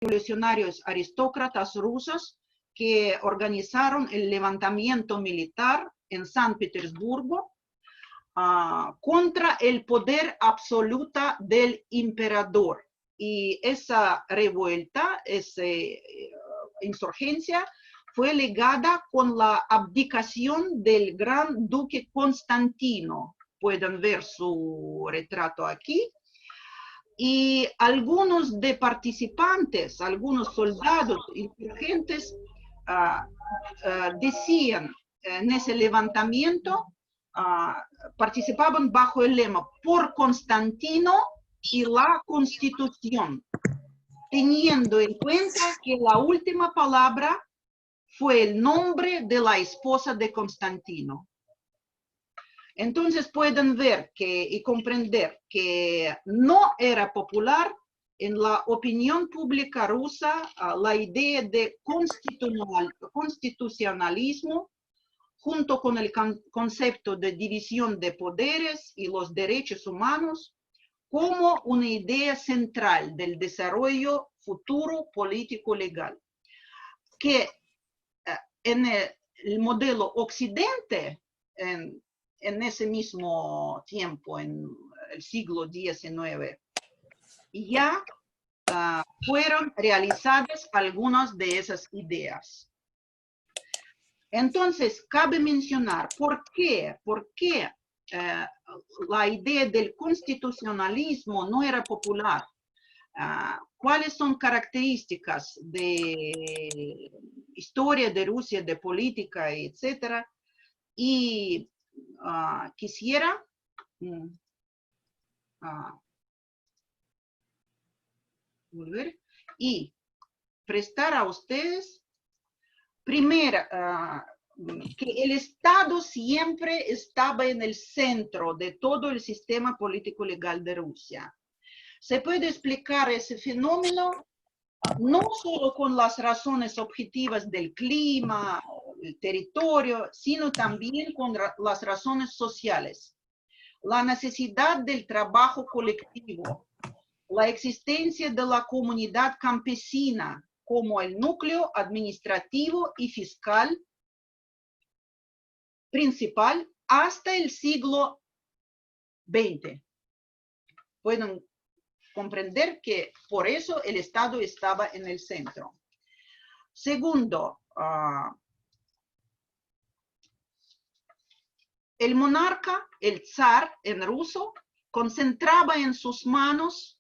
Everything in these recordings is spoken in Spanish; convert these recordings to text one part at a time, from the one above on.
revolucionarios aristócratas rusos que organizaron el levantamiento militar en San Petersburgo contra el poder absoluto del emperador. Y esa revuelta, esa insurgencia, fue ligada con la abdicación del gran duque Constantino. Pueden ver su retrato aquí. Y algunos de participantes, algunos soldados insurgentes decían en ese levantamiento, participaban bajo el lema por Constantino y la Constitución, teniendo en cuenta que la última palabra fue el nombre de la esposa de Constantino. Entonces pueden ver y comprender que no era popular en la opinión pública rusa la idea de constitucionalismo junto con el concepto de división de poderes y los derechos humanos como una idea central del desarrollo futuro político legal. Que en el modelo occidente, en ese mismo tiempo, en el siglo XIX, ya fueron realizadas algunas de esas ideas. Entonces, cabe mencionar por qué la idea del constitucionalismo no era popular. ¿Cuáles son características de historia de Rusia, de política, etcétera? Y quisiera volver y prestar a ustedes, primero, que el Estado siempre estaba en el centro de todo el sistema político legal de Rusia. Se puede explicar ese fenómeno no solo con las razones objetivas del clima, el territorio, sino también con las razones sociales. La necesidad del trabajo colectivo, la existencia de la comunidad campesina como el núcleo administrativo y fiscal principal hasta el siglo XX. Pueden comprender que por eso el Estado estaba en el centro. Segundo, el monarca, el zar en ruso, concentraba en sus manos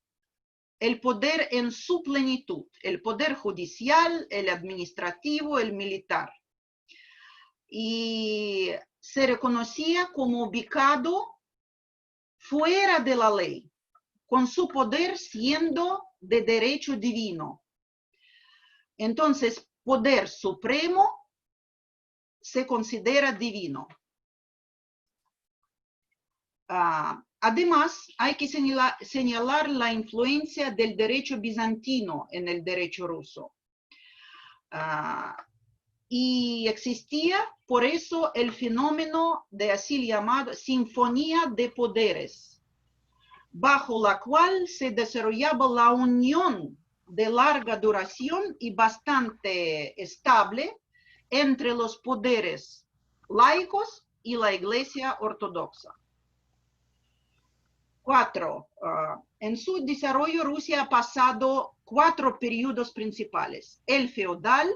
el poder en su plenitud, el poder judicial, el administrativo, el militar. Y se reconocía como ubicado fuera de la ley, con su poder siendo de derecho divino. Entonces, poder supremo se considera divino. Además, hay que señalar la influencia del derecho bizantino en el derecho ruso. Y existía, por eso, el fenómeno de así llamado sinfonía de poderes, bajo la cual se desarrollaba la unión de larga duración y bastante estable entre los poderes laicos y la Iglesia ortodoxa. 4. En su desarrollo, Rusia ha pasado 4 periodos principales: el feudal,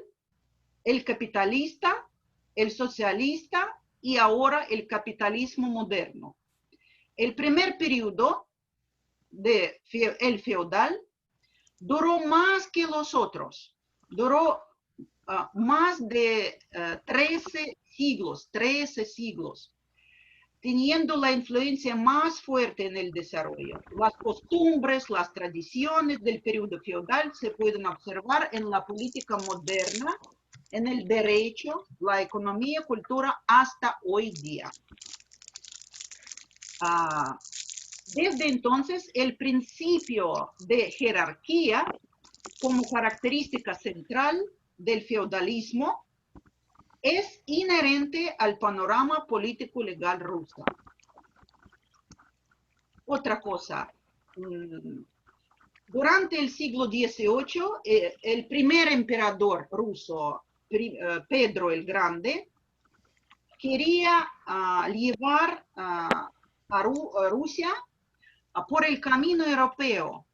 el capitalista, el socialista y ahora el capitalismo moderno. El primer periodo, el feudal, duró más que los otros. Duró más de 13 siglos, teniendo la influencia más fuerte en el desarrollo. Las costumbres, las tradiciones del periodo feudal se pueden observar en la política moderna, en el derecho, la economía, cultura, hasta hoy día. Desde entonces, el principio de jerarquía como característica central del feudalismo es inherente al panorama político legal ruso. Otra cosa, Durante el siglo XVIII, el primer emperador ruso, Pedro el Grande, quería llevar a Rusia por el camino europeo,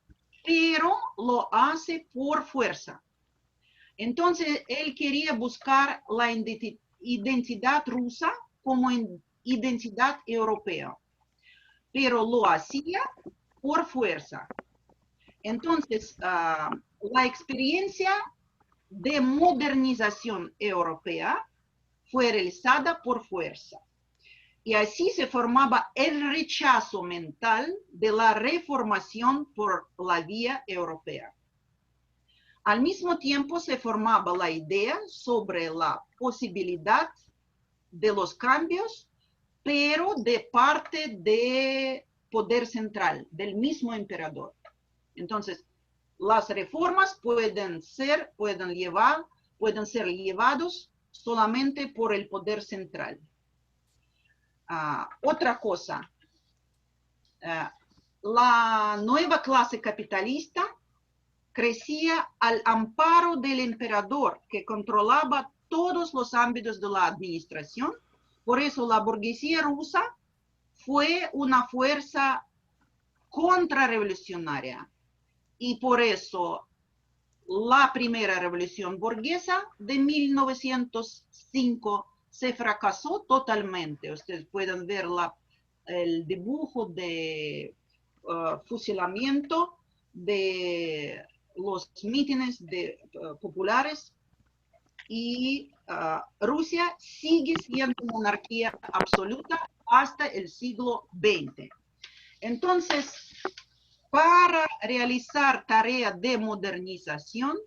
pero lo hace por fuerza. Entonces, él quería buscar la identidad rusa como identidad europea, pero lo hacía por fuerza. Entonces, la experiencia de modernización europea fue realizada por fuerza. Y así se formaba el rechazo mental de la reformación por la vía europea. Al mismo tiempo se formaba la idea sobre la posibilidad de los cambios, pero de parte del poder central, del mismo emperador. Entonces, las reformas pueden ser llevados solamente por el poder central. Otra cosa, la nueva clase capitalista crecía al amparo del emperador, que controlaba todos los ámbitos de la administración. Por eso la burguesía rusa fue una fuerza contrarrevolucionaria. Y por eso la primera revolución burguesa de 1905 se fracasó totalmente. Ustedes pueden ver el dibujo de fusilamiento de los mítines populares, y Rusia sigue siendo monarquía absoluta hasta el siglo XX. Entonces, para realizar tarea de modernización,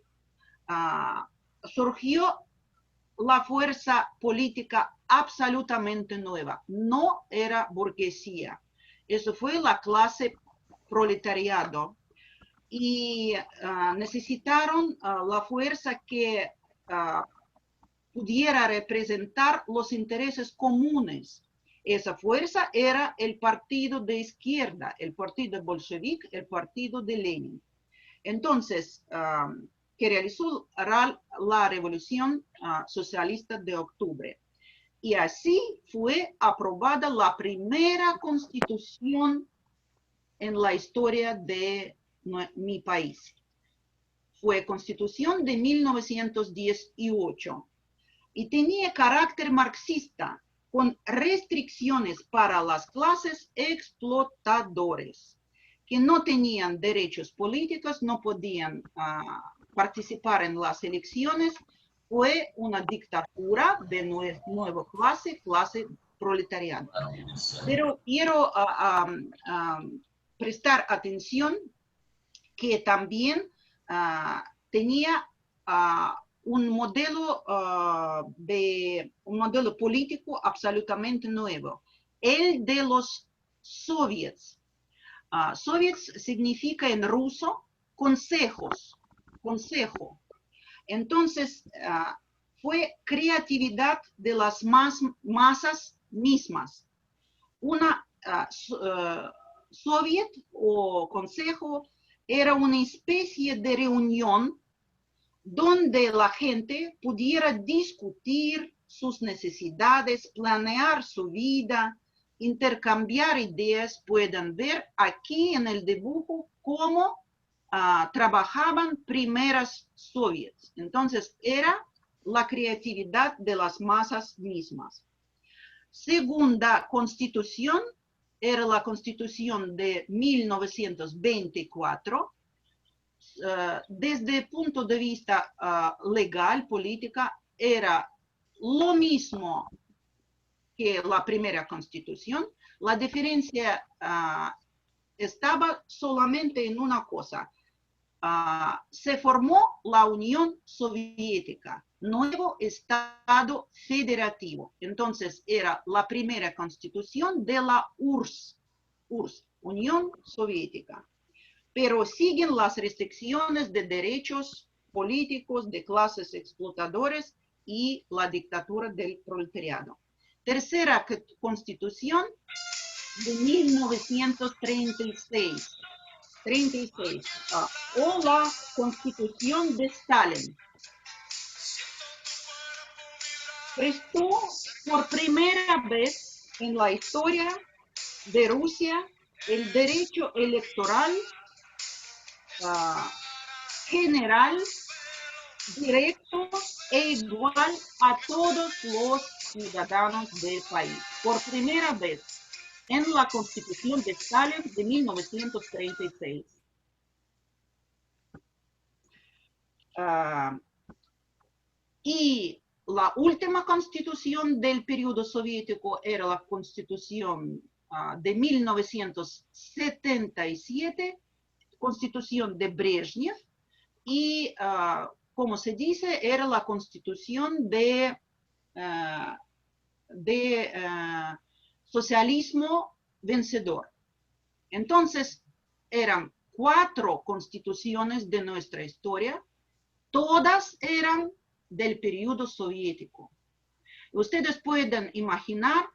surgió la fuerza política absolutamente nueva. No era burguesía. Eso fue la clase proletariado. Y necesitaron la fuerza que pudiera representar los intereses comunes. Esa fuerza era el partido de izquierda, el partido bolchevique, el partido de Lenin. Entonces, que realizó la revolución socialista de octubre. Y así fue aprobada la primera constitución en la historia de mi país. Fue Constitución de 1918 y tenía carácter marxista, con restricciones para las clases explotadores, que no tenían derechos políticos, no podían participar en las elecciones. Fue una dictadura de nueva clase proletariada. Pero quiero prestar atención que también tenía un modelo político absolutamente nuevo, el de los soviets. Soviets significa en ruso consejo. Entonces, fue creatividad de las masas mismas. Una soviet o consejo era una especie de reunión donde la gente pudiera discutir sus necesidades, planear su vida, intercambiar ideas. Pueden ver aquí en el dibujo cómo trabajaban primeras soviets. Entonces, era la creatividad de las masas mismas. Segunda constitución era la constitución de 1924. Desde el punto de vista legal, política, era lo mismo que la primera constitución. La diferencia estaba solamente en una cosa. Se formó la Unión Soviética, nuevo Estado federativo. Entonces era la primera constitución de la URSS, Unión Soviética. Pero siguen las restricciones de derechos políticos de clases explotadoras y la dictadura del proletariado. Tercera constitución de 1936. 36. O la Constitución de Stalin. Prestó por primera vez en la historia de Rusia el derecho electoral general, directo e igual a todos los ciudadanos del país. Por primera vez en la Constitución de Stalin de 1936. Y la última constitución del periodo soviético era la constitución de 1977, constitución de Brezhnev, y como se dice, era la constitución de socialismo vencedor. Entonces, eran 4 constituciones de nuestra historia, todas eran del periodo soviético. Ustedes pueden imaginar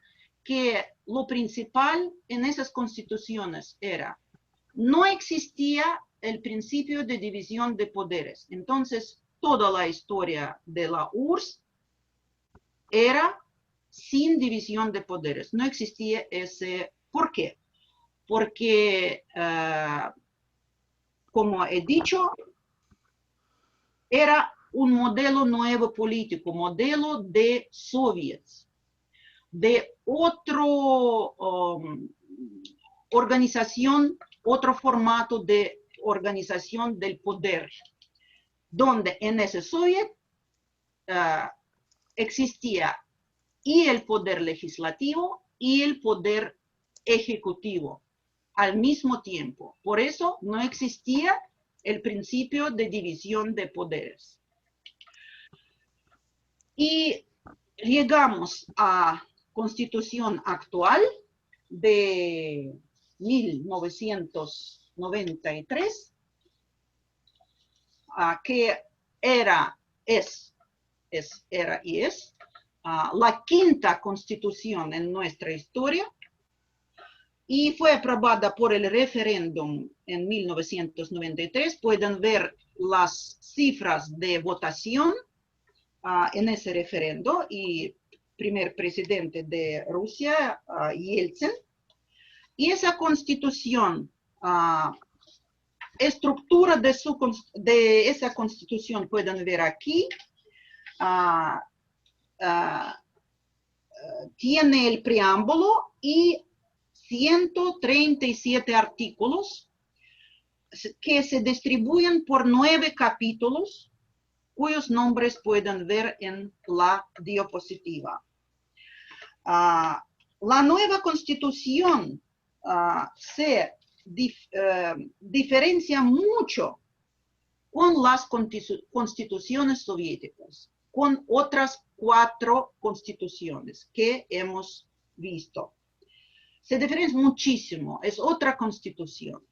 que lo principal en esas constituciones era, no existía el principio de división de poderes. Entonces, toda la historia de la URSS era sin división de poderes. No existía ese. ¿Por qué? Porque, como he dicho, era un modelo nuevo político, modelo de soviets, de otro organización, otro formato de organización del poder, donde en ese soviet existía y el poder legislativo y el poder ejecutivo al mismo tiempo. Por eso no existía el principio de división de poderes. Y llegamos a Constitución actual de 1993, que era la quinta constitución en nuestra historia, y fue aprobada por el referéndum en 1993. Pueden ver las cifras de votación en ese referendo, y primer presidente de Rusia, Yeltsin. Y esa constitución, estructura de esa constitución pueden ver aquí. Tiene el preámbulo y 137 artículos que se distribuyen por 9 capítulos, cuyos nombres pueden ver en la diapositiva. La nueva constitución se diferencia mucho con las constituciones soviéticas, con otras 4 constituciones que hemos visto. Se diferencia muchísimo, es otra constitución.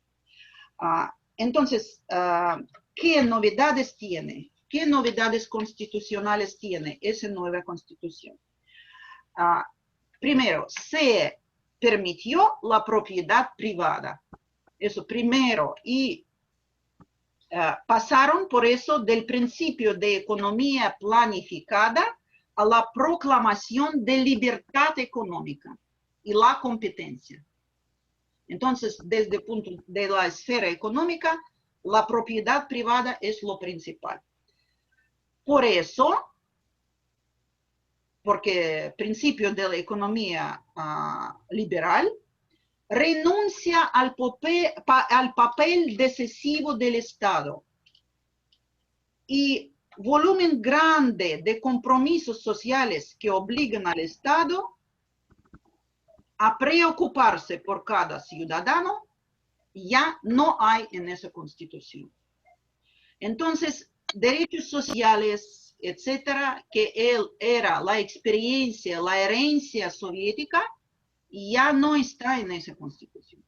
Entonces, ¿qué novedades tiene? ¿Qué novedades constitucionales tiene esa nueva constitución? Primero, se permitió la propiedad privada. Eso primero. Y pasaron por eso del principio de economía planificada a la proclamación de libertad económica y la competencia. Entonces, desde el punto de la esfera económica, la propiedad privada es lo principal. Por eso, porque el principio de la economía liberal renuncia al papel decisivo del Estado, y volumen grande de compromisos sociales que obligan al Estado a preocuparse por cada ciudadano, ya no hay en esa constitución. Entonces, derechos sociales, etcétera, que era la experiencia, la herencia soviética, ya no está en esa constitución.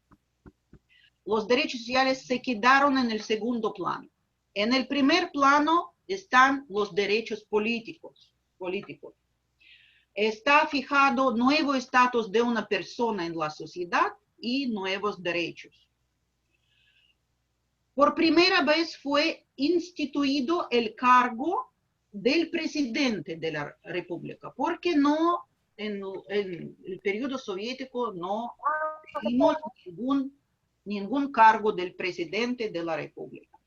Los derechos sociales se quedaron en el segundo plano. En el primer plano están los derechos políticos. Está fijado nuevo estatus de una persona en la sociedad y nuevos derechos. por primera vez fue instituido el cargo del presidente de la República, porque no, en el periodo soviético no tuvimos ningún cargo del presidente de la República.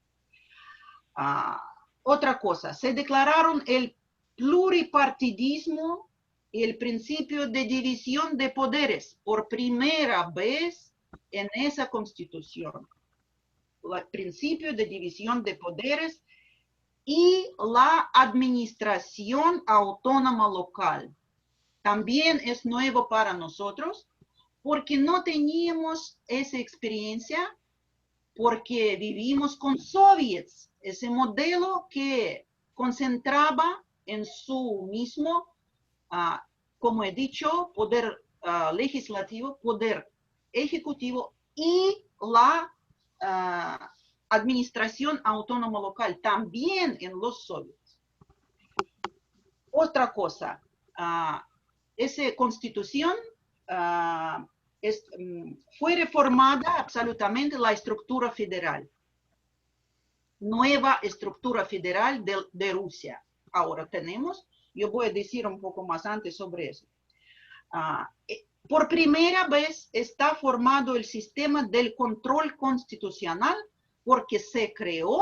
Otra cosa, se declararon el pluripartidismo y el principio de división de poderes por primera vez en esa constitución. El principio de división de poderes y la administración autónoma local. También es nuevo para nosotros porque no teníamos esa experiencia, porque vivimos con soviets, ese modelo que concentraba en su mismo, como he dicho, poder legislativo, poder ejecutivo y la administración autónoma local, también en los soviets. Otra cosa, esa constitución fue reformada absolutamente la estructura federal, nueva estructura federal de Rusia. Ahora tenemos, yo voy a decir un poco más antes sobre eso. Por primera vez está formado el sistema del control constitucional porque se creó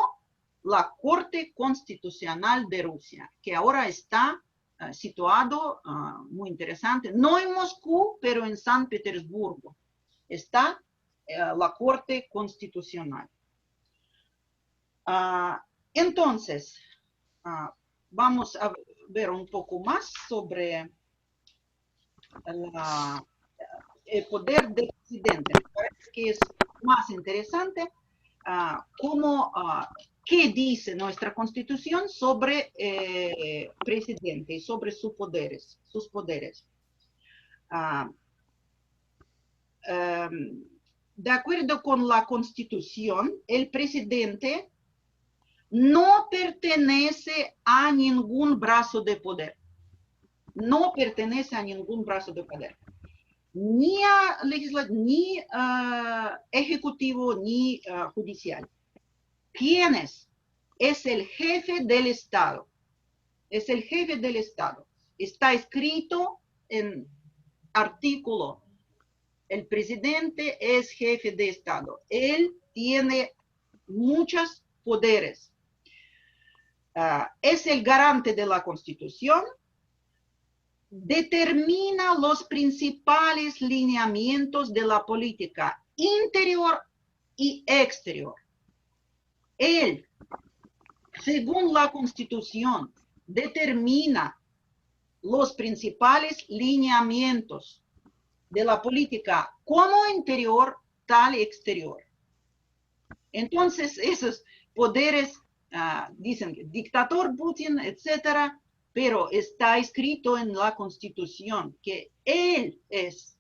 la Corte Constitucional de Rusia, que ahora está situado, muy interesante, no en Moscú, pero en San Petersburgo. Está la Corte Constitucional. Entonces, vamos a ver un poco más sobre el poder del presidente. Me parece que es más interesante qué dice nuestra Constitución sobre presidente y sobre sus poderes. De acuerdo con la Constitución, el presidente no pertenece a ningún brazo de poder. No pertenece a ningún brazo de poder. Ni a legislativo, ni ejecutivo, ni judicial. ¿Quién es? Es el jefe del Estado. Es el jefe del Estado. Está escrito en artículo. El presidente es jefe de Estado. Él tiene muchos poderes. Es el garante de la Constitución. Determina los principales lineamientos de la política interior y exterior. Él, según la Constitución, determina los principales lineamientos de la política como interior, tal exterior. Entonces, esos poderes, dicen dictador Putin, etcétera, pero está escrito en la Constitución que él es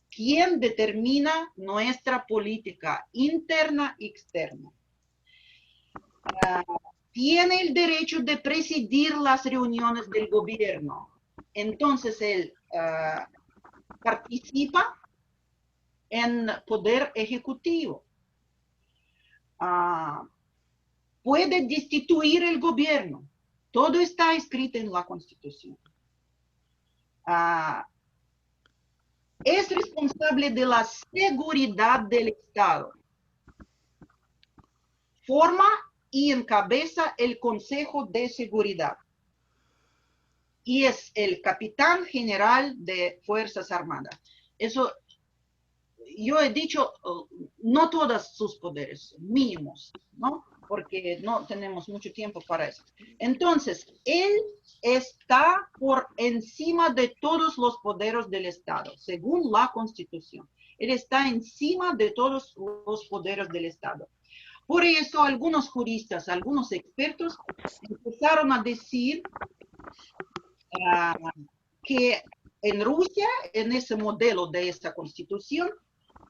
quien determina nuestra política interna y externa. Tiene el derecho de presidir las reuniones del gobierno. Entonces, él participa en poder ejecutivo. Puede destituir el gobierno. Todo está escrito en la Constitución. Es responsable de la seguridad del Estado. Forma y encabeza el Consejo de Seguridad. Y es el capitán general de Fuerzas Armadas. Eso, yo he dicho, no todos sus poderes, mínimos, ¿no? Porque no tenemos mucho tiempo para eso. Entonces, él está por encima de todos los poderes del Estado, según la Constitución. Él está encima de todos los poderes del Estado. Por eso, algunos juristas, algunos expertos empezaron a decir que en Rusia, en ese modelo de esta Constitución,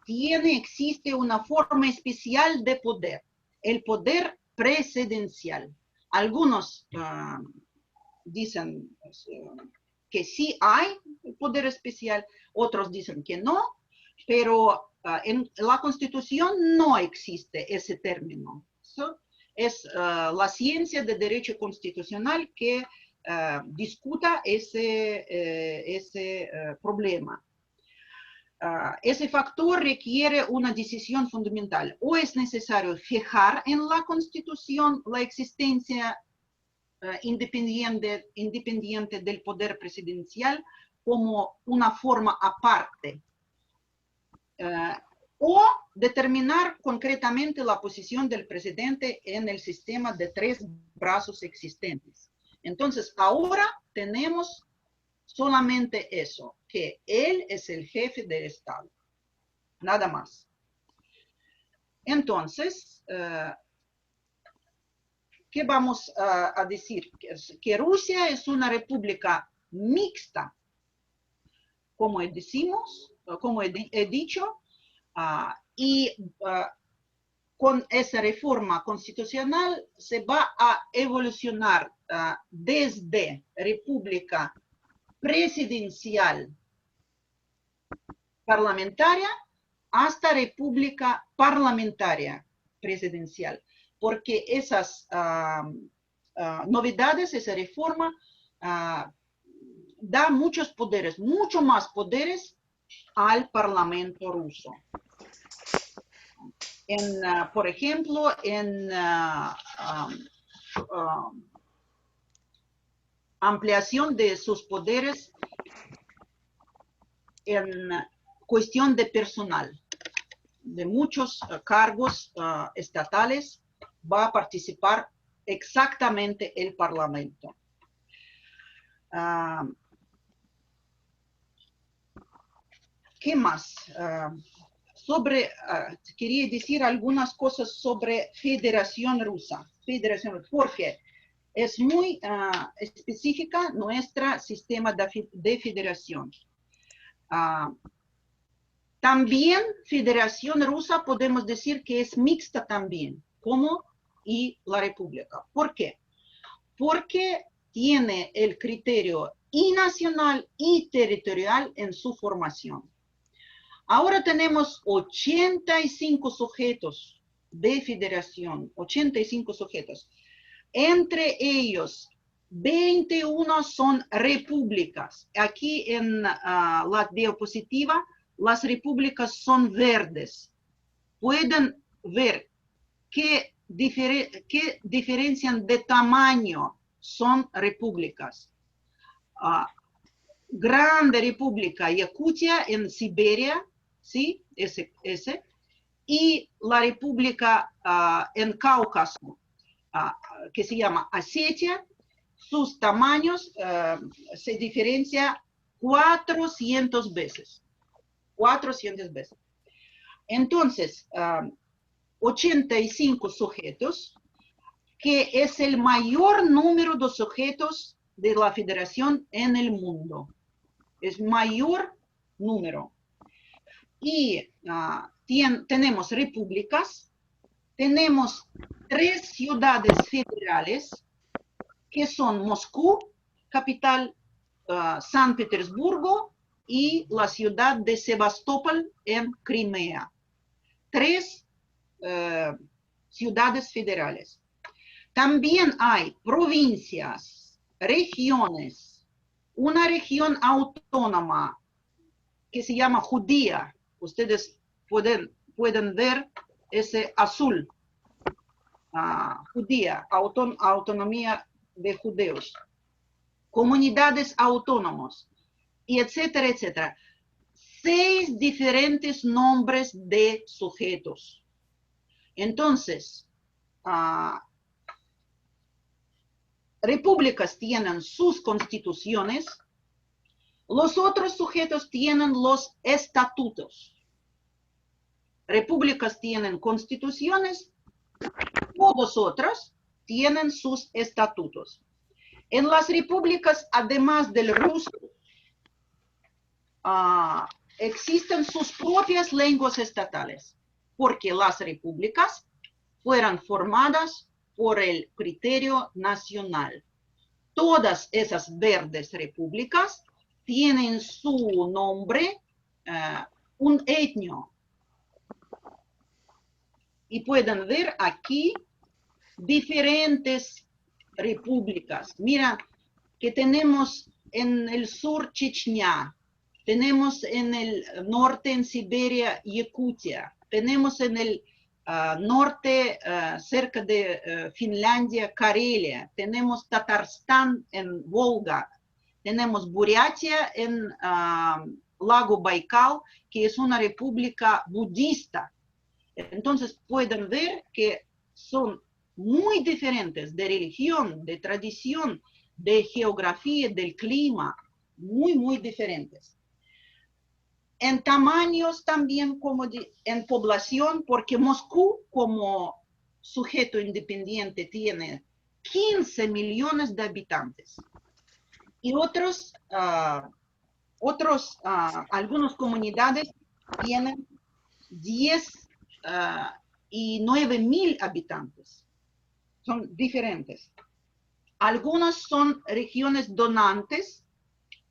existe una forma especial de poder. El poder presidencial. Algunos dicen que sí hay poder especial, otros dicen que no, pero en la Constitución no existe ese término. Es la ciencia de derecho constitucional que discuta ese problema. Ese factor requiere una decisión fundamental. O es necesario fijar en la Constitución la existencia independiente del poder presidencial como una forma aparte, o determinar concretamente la posición del presidente en el sistema de 3 brazos existentes. Entonces, ahora tenemos solamente eso, que él es el jefe del Estado, nada más. Entonces, ¿qué vamos a decir? Que Rusia es una república mixta, como he dicho, y con esa reforma constitucional se va a evolucionar desde república presidencial parlamentaria hasta república parlamentaria presidencial, porque esas novedades, esa reforma da muchos poderes, mucho más poderes al Parlamento ruso. Por ejemplo, en ampliación de sus poderes en cuestión de personal, de muchos cargos estatales, va a participar exactamente el Parlamento. ¿Qué más? Quería decir algunas cosas sobre Federación Rusa, porque es muy específica nuestro sistema de federación. También Federación Rusa podemos decir que es mixta también, como y la República. ¿Por qué? Porque tiene el criterio y nacional y territorial en su formación. Ahora tenemos 85 sujetos de federación, 85 sujetos. Entre ellos, 21 son repúblicas. Aquí en la diapositiva, las repúblicas son verdes. Pueden ver qué diferencian de tamaño son repúblicas. Grande República Yakutia en Siberia, ¿sí? Ese, y la República en Cáucaso, que se llama Osetia, sus tamaños se diferencian 400 veces. 400 veces. Entonces, 85 sujetos, que es el mayor número de sujetos de la federación en el mundo. Es mayor número. Y tenemos repúblicas, tenemos 3 ciudades federales, que son Moscú, capital, San Petersburgo y la ciudad de Sebastopol en Crimea. 3 ciudades federales. También hay provincias, regiones, una región autónoma que se llama Judía. Ustedes pueden ver ese azul. Judía, autonomía de judíos. Comunidades autónomas, y etcétera, etcétera. 6 diferentes nombres de sujetos. Entonces, repúblicas tienen sus constituciones, los otros sujetos tienen los estatutos. Repúblicas tienen constituciones, todos otros tienen sus estatutos. En las repúblicas, además del ruso, existen sus propias lenguas estatales, porque las repúblicas fueron formadas por el criterio nacional. Todas esas verdes repúblicas tienen su nombre un etnio. Y pueden ver aquí diferentes repúblicas. Mira que tenemos en el sur Chechnya, tenemos en el norte en Siberia, Yakutia, tenemos en el norte cerca de Finlandia, Karelia, tenemos Tatarstán en Volga, tenemos Buriatia en lago Baikal, que es una república budista. Entonces pueden ver que son muy diferentes de religión, de tradición, de geografía, del clima, muy diferentes. En tamaños también como en población, porque Moscú como sujeto independiente tiene 15 millones de habitantes. Y algunas comunidades tienen 10 y 9.000 habitantes. Son diferentes. Algunas son regiones donantes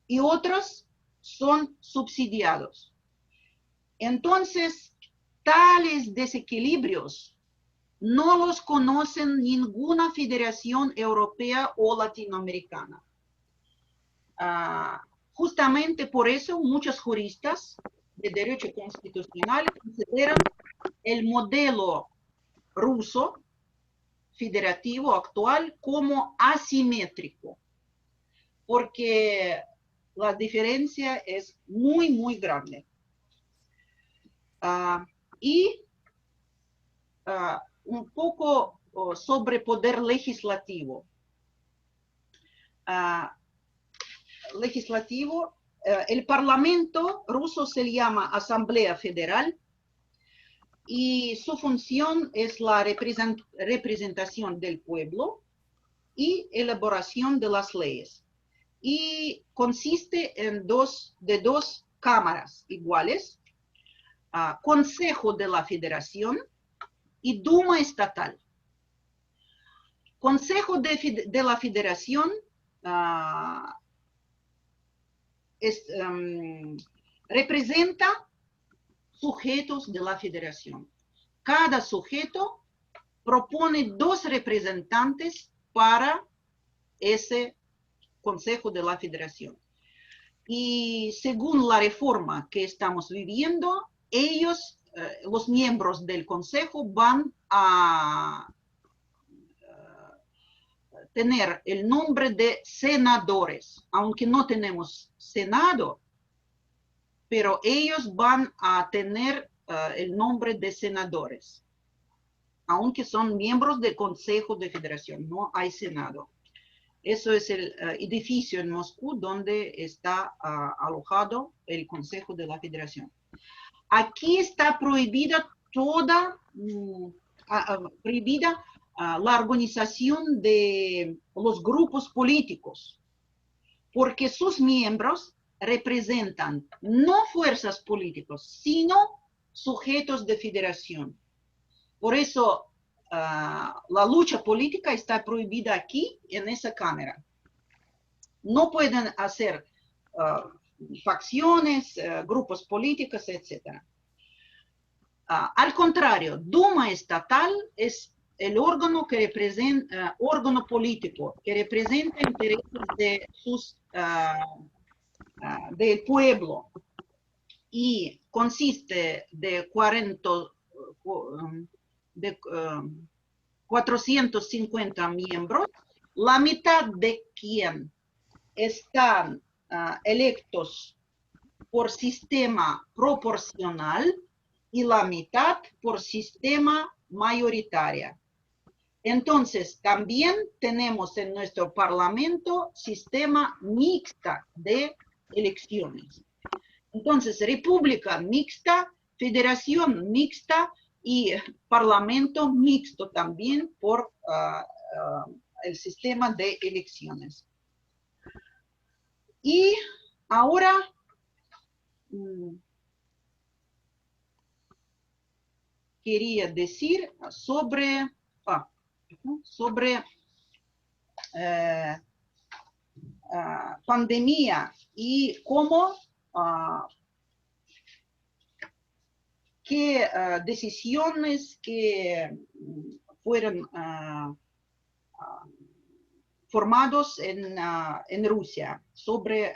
y otras son subsidiados. Entonces, tales desequilibrios no los conocen ninguna federación europea o latinoamericana. Justamente por eso muchos juristas de derecho constitucional consideran el modelo ruso federativo actual como asimétrico, porque la diferencia es muy grande. Un poco sobre poder legislativo. El Parlamento ruso se llama Asamblea Federal y su función es la representación del pueblo y elaboración de las leyes. Y consiste en dos cámaras iguales, Consejo de la Federación y Duma Estatal. Consejo de la Federación representa sujetos de la federación. Cada sujeto propone 2 representantes para ese Consejo de la Federación. Y según la reforma que estamos viviendo, ellos, los miembros del Consejo, van a tener el nombre de senadores, aunque no tenemos Senado, pero ellos van a tener el nombre de senadores, aunque son miembros del Consejo de Federación, no hay Senado. Eso es el edificio en Moscú donde está alojado el Consejo de la Federación. Aquí está prohibida la organización de los grupos políticos, porque sus miembros representan no fuerzas políticas, sino sujetos de federación. Por eso la lucha política está prohibida aquí, en esa cámara. No pueden hacer facciones, grupos políticos, etc. Al contrario, Duma Estatal es el órgano que representa, órgano político, que representa intereses del pueblo y consiste de 450 miembros, la mitad de quien están electos por sistema proporcional y la mitad por sistema mayoritario. Entonces, también tenemos en nuestro parlamento sistema mixta de elecciones. Entonces, república mixta, federación mixta y parlamento mixto también por el sistema de elecciones. Y ahora quería decir sobre pandemia y cómo que decisiones que fueron formados en Rusia sobre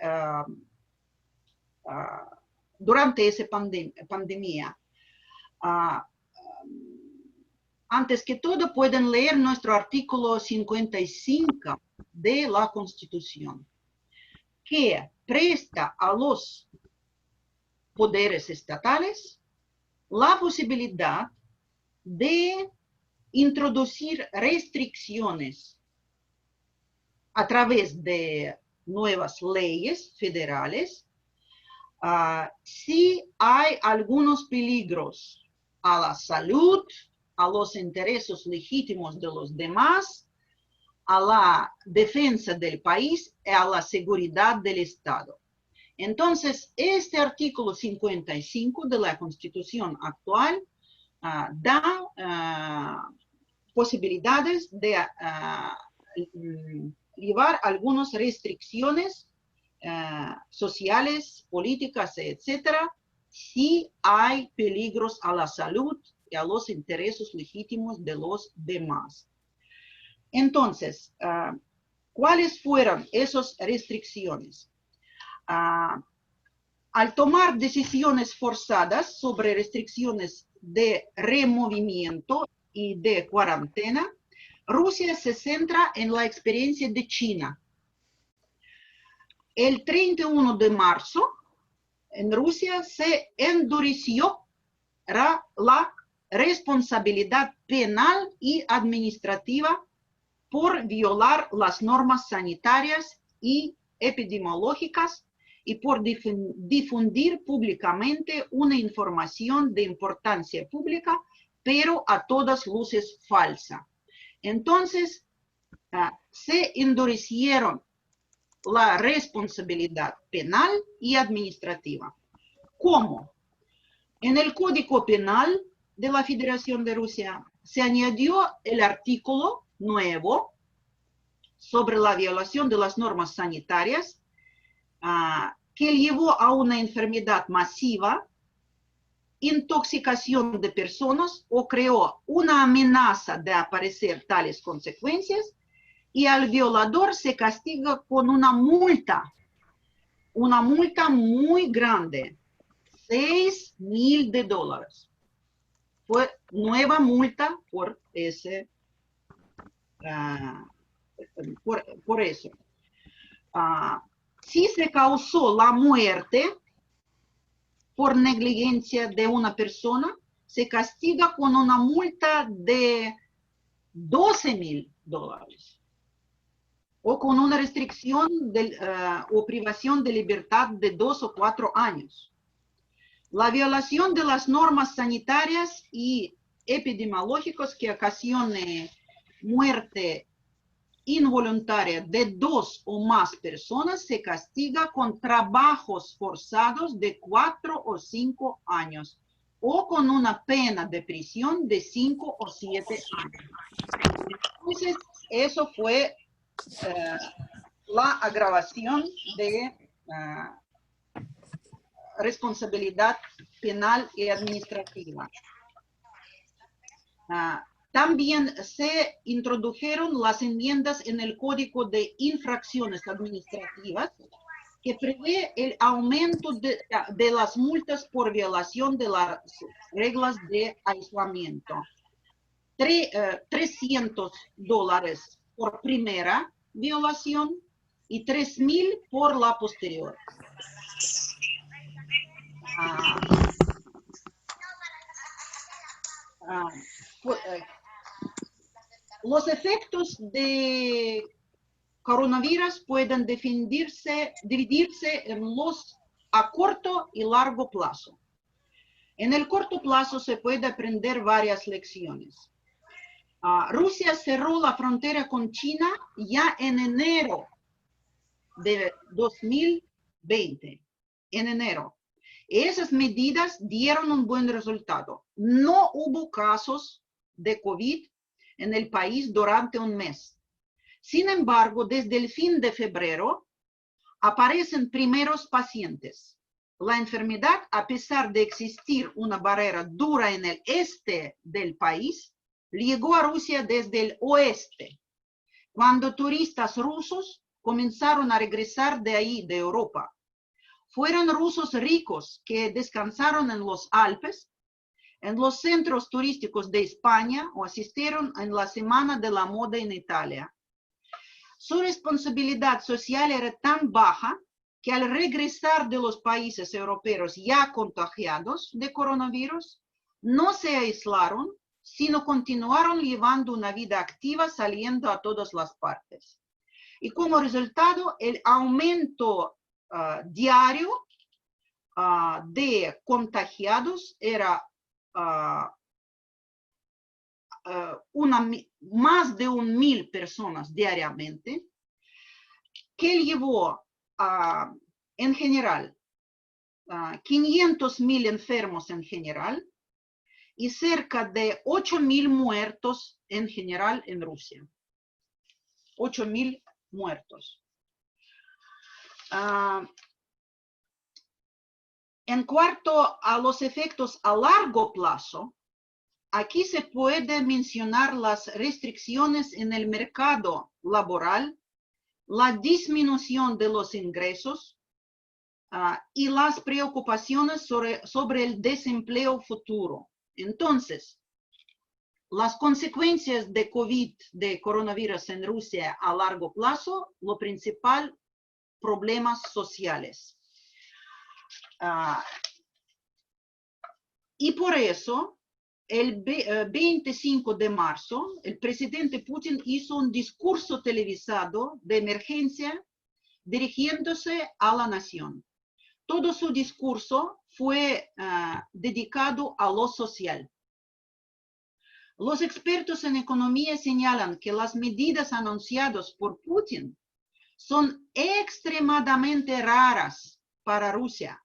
durante esa pandemia. Antes que todo, pueden leer nuestro artículo 55 de la Constitución, que presta a los poderes estatales la posibilidad de introducir restricciones a través de nuevas leyes federales si hay algunos peligros a la salud, a los intereses legítimos de los demás, a la defensa del país y a la seguridad del Estado. Entonces, este artículo 55 de la Constitución actual da posibilidades de llevar algunas restricciones sociales, políticas, etcétera, si hay peligros a la salud y a los intereses legítimos de los demás. Entonces, ¿cuáles fueron esas restricciones? Al tomar decisiones forzadas sobre restricciones de removimiento y de cuarentena, Rusia se centra en la experiencia de China. El 31 de marzo, en Rusia se endureció la responsabilidad penal y administrativa por violar las normas sanitarias y epidemiológicas y por difundir públicamente una información de importancia pública, pero a todas luces falsa. Entonces, se endurecieron la responsabilidad penal y administrativa. ¿Cómo? En el Código Penal de la Federación de Rusia se añadió el artículo nuevo sobre la violación de las normas sanitarias que llevó a una enfermedad masiva, intoxicación de personas o creó una amenaza de aparecer tales consecuencias, y al violador se castiga con una multa muy grande, $6,000. Fue nueva multa por ese, por eso. Si se causó la muerte por negligencia de una persona, se castiga con una multa de $12,000 o con una restricción o privación de libertad de 2 o 4 años. La violación de las normas sanitarias y epidemiológicas que ocasione muerte involuntaria de 2 o más personas se castiga con trabajos forzados de 4 o 5 años o con una pena de prisión de 5 o 7 años. Entonces, eso fue la agravación de responsabilidad penal y administrativa. También se introdujeron las enmiendas en el Código de Infracciones Administrativas que prevé el aumento de las multas por violación de las reglas de aislamiento. $300 por primera violación y $3,000 por la posterior. Los efectos de coronavirus pueden dividirse en los a corto y largo plazo. En el corto plazo se puede aprender varias lecciones. Rusia cerró la frontera con China ya en enero de 2020. En enero. Esas medidas dieron un buen resultado. No hubo casos de COVID en el país durante un mes. Sin embargo, desde el fin de febrero aparecen primeros pacientes. la enfermedad, a pesar de existir una barrera dura en el este del país, llegó a Rusia desde el oeste, cuando turistas rusos comenzaron a regresar de ahí, de Europa. Fueron rusos ricos que descansaron en los Alpes, en los centros turísticos de España o asistieron en la Semana de la Moda en Italia. Su responsabilidad social era tan baja que al regresar de los países europeos ya contagiados de coronavirus, no se aislaron, sino continuaron llevando una vida activa saliendo a todas las partes. Y como resultado, el aumento diario de contagiados era más de 1,000 personas diariamente, que llevó en general 500,000 enfermos en general y cerca de 8,000 muertos en general en Rusia. 8,000 muertos. En cuanto a los efectos a largo plazo, aquí se puede mencionar las restricciones en el mercado laboral, la disminución de los ingresos y las preocupaciones sobre el desempleo futuro. Entonces, las consecuencias de COVID, de coronavirus en Rusia a largo plazo, lo principal, problemas sociales. Y por eso, el 25 de marzo, el presidente Putin hizo un discurso televisado de emergencia dirigiéndose a la nación. Todo su discurso fue dedicado a lo social. Los expertos en economía señalan que las medidas anunciadas por Putin son extremadamente raras para Rusia,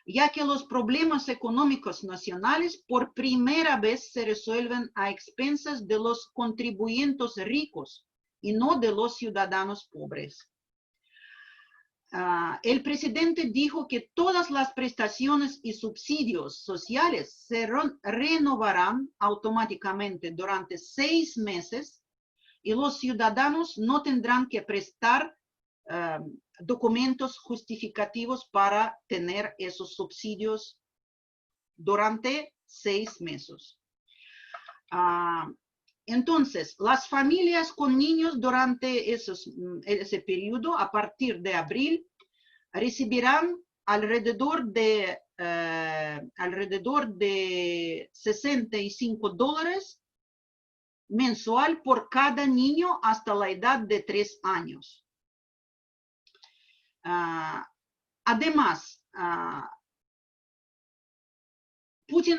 ya que los problemas económicos nacionales por primera vez se resuelven a expensas de los contribuyentes ricos y no de los ciudadanos pobres. El presidente dijo que todas las prestaciones y subsidios sociales se renovarán automáticamente durante 6 meses y los ciudadanos no tendrán que prestar documentos justificativos para tener esos subsidios durante 6 meses. Entonces, las familias con niños durante ese periodo, a partir de abril, recibirán alrededor de $65 mensual por cada niño hasta la edad de 3 años. Además, Putin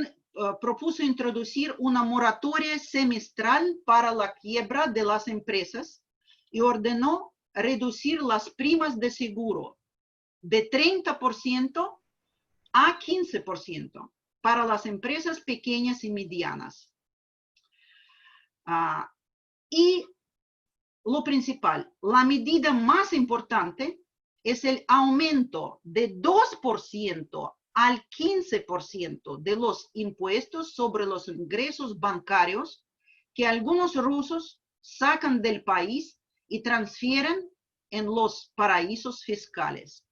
propuso introducir una moratoria semestral para la quiebra de las empresas y ordenó reducir las primas de seguro de 30% a 15% para las empresas pequeñas y medianas. Y lo principal, la medida más importante es el aumento de 2% al 15% de los impuestos sobre los ingresos bancarios que algunos rusos sacan del país y transfieren en los paraísos fiscales.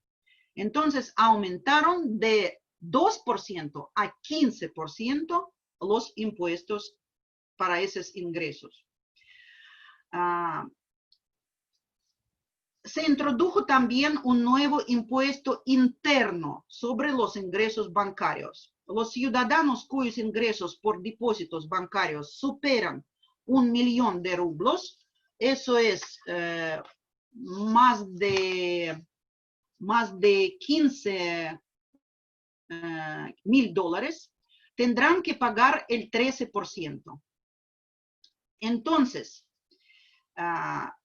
Entonces, aumentaron de 2% a 15% los impuestos para esos ingresos. Se introdujo también un nuevo impuesto interno sobre los ingresos bancarios. Los ciudadanos cuyos ingresos por depósitos bancarios superan 1 millón de rublos, eso es más de $15,000, tendrán que pagar el 13%. Entonces,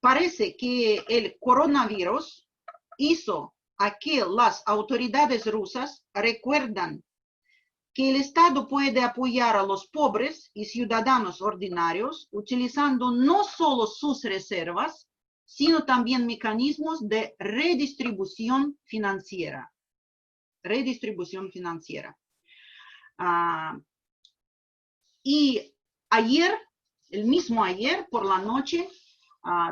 parece que el coronavirus hizo a que las autoridades rusas recuerdan que el Estado puede apoyar a los pobres y ciudadanos ordinarios utilizando no solo sus reservas, sino también mecanismos de redistribución financiera. redistribución financiera. Y ayer, el mismo ayer por la noche,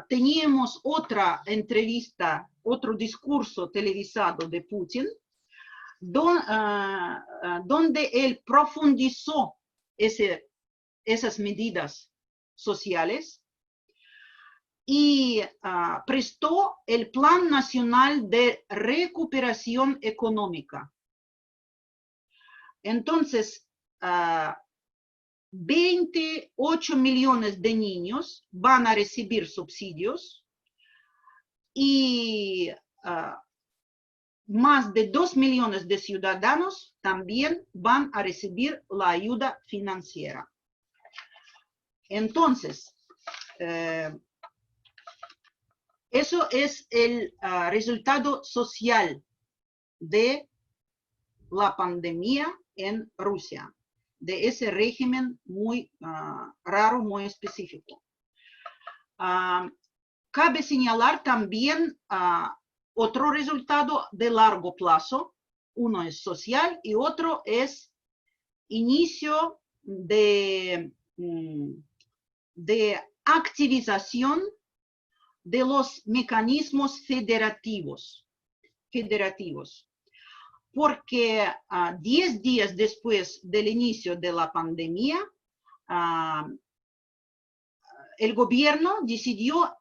teníamos otra entrevista, otro discurso televisado de Putin, donde él profundizó esas medidas sociales y prestó el Plan Nacional de Recuperación Económica. Entonces, 28 millones de niños van a recibir subsidios y más de 2 millones de ciudadanos también van a recibir la ayuda financiera. Entonces, eso es el resultado social de la pandemia en Rusia, de ese régimen muy raro, muy específico. Cabe señalar también otro resultado de largo plazo. Uno es social y otro es inicio de activización de los mecanismos federativos. Porque 10 días después del inicio de la pandemia, el gobierno decidió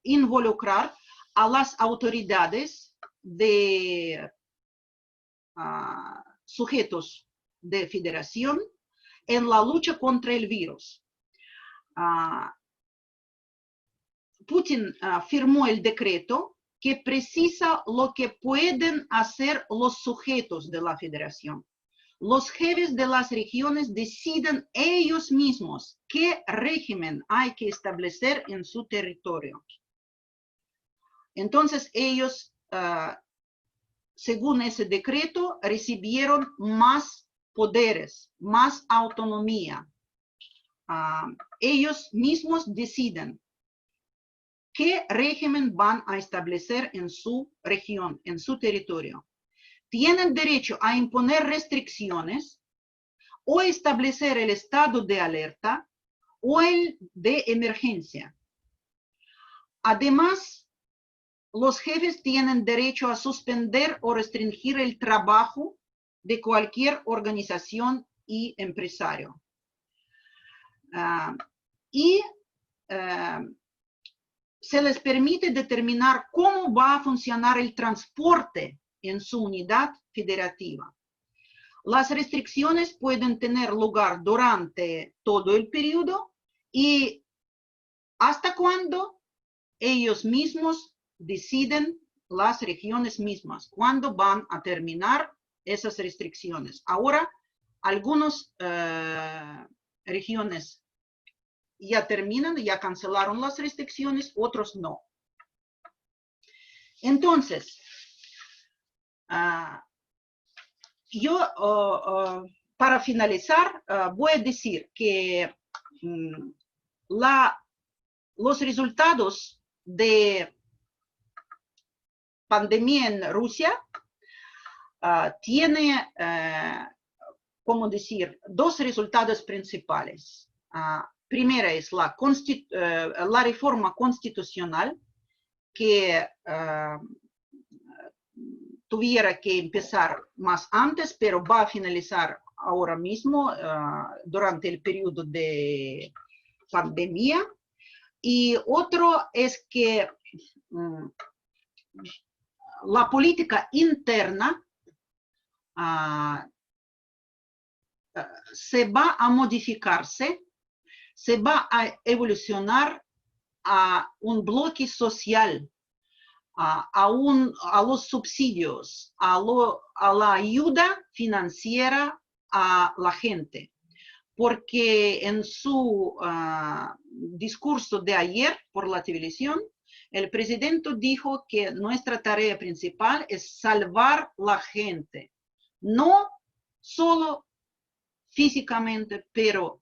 involucrar a las autoridades de sujetos de federación en la lucha contra el virus. Putin firmó el decreto que precisa lo que pueden hacer los sujetos de la federación. Los jefes de las regiones deciden ellos mismos qué régimen hay que establecer en su territorio. Entonces ellos, según ese decreto, recibieron más poderes, más autonomía. Ellos mismos deciden qué régimen van a establecer en su región, en su territorio. Tienen derecho a imponer restricciones o establecer el estado de alerta o el de emergencia. Además, los jefes tienen derecho a suspender o restringir el trabajo de cualquier organización y empresario. Se les permite determinar cómo va a funcionar el transporte en su unidad federativa. Las restricciones pueden tener lugar durante todo el periodo y hasta cuando ellos mismos deciden, las regiones mismas, cuándo van a terminar esas restricciones. Ahora, algunas regiones ya terminan, ya cancelaron las restricciones, otros no. Entonces, yo para finalizar voy a decir que los resultados de pandemia en Rusia tiene, ¿cómo decir?, dos resultados principales. Primera es la reforma constitucional que tuviera que empezar más antes, pero va a finalizar ahora mismo durante el periodo de pandemia. Y otro es que la política interna se va a modificarse, se va a evolucionar a un bloque social, a los subsidios, a la ayuda financiera a la gente. Porque en su discurso de ayer por la televisión, el presidente dijo que nuestra tarea principal es salvar la gente, no solo físicamente, pero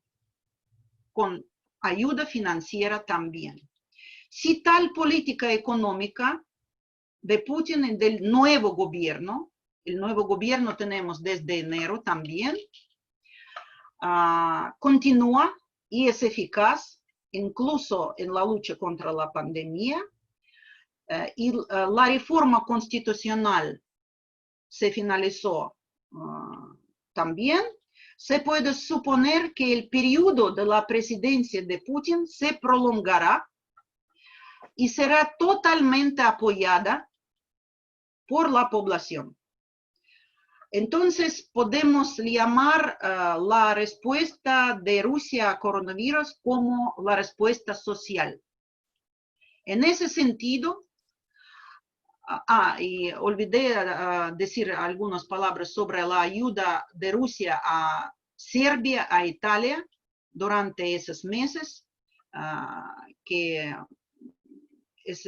con ayuda financiera también. Si tal política económica de Putin y del nuevo gobierno. El nuevo gobierno tenemos desde enero también. Continúa y es eficaz, incluso en la lucha contra la pandemia. Y la reforma constitucional se finalizó también. Se puede suponer que el periodo de la presidencia de Putin se prolongará y será totalmente apoyada por la población. Entonces, podemos llamar la respuesta de Rusia a coronavirus como la respuesta social. En ese sentido, y olvidé decir algunas palabras sobre la ayuda de Rusia a Serbia, a Italia, durante esos meses, que es